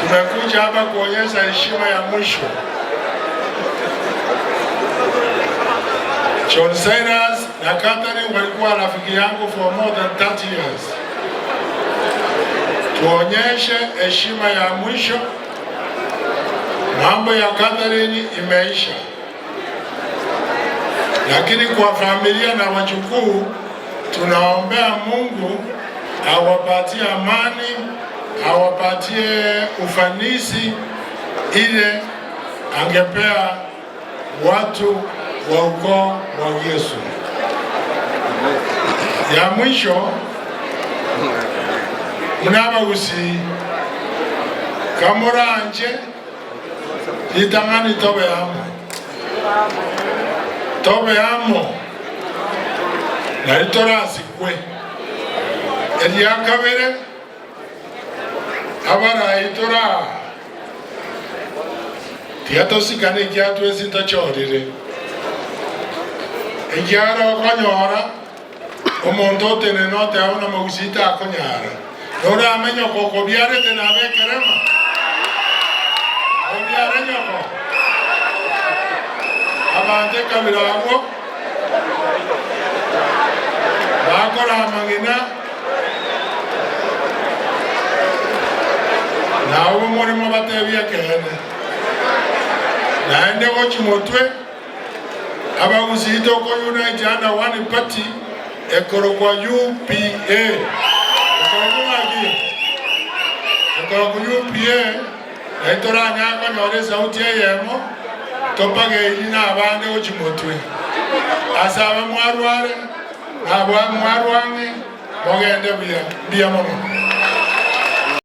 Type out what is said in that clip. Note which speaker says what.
Speaker 1: Tumekuja hapa kuonyesha heshima ya mwisho. John Cyrus na Catherine walikuwa rafiki yangu for more than 30 years. Tuonyeshe heshima ya mwisho. Mambo ya Catherine imeisha, lakini kwa familia na wajukuu tunaombea Mungu awapatie amani, awapatie ufanisi ile angepea watu wa ukoo wa Yesu. Ya mwisho, mnabagusi kamuranje itangani tobe amo na itorasi kwe eliyakabere abara itora tiatosikane ikiatu esintachorire ikiara okonyora omonto otenenote auna magusita akonyara nora amenyo koko biarete na bekerema obiare nyoko abante kabirabo bakora amangina nawo umurimo batebye kene naende gochimotwe abagusito ko United Under One Party ekoro kwa UPA ekoro kwa UPA etoranya akonyore sauti yemo topage ina abande gochimotwe asaba mwarware abwa mwarwange mogende bia mono.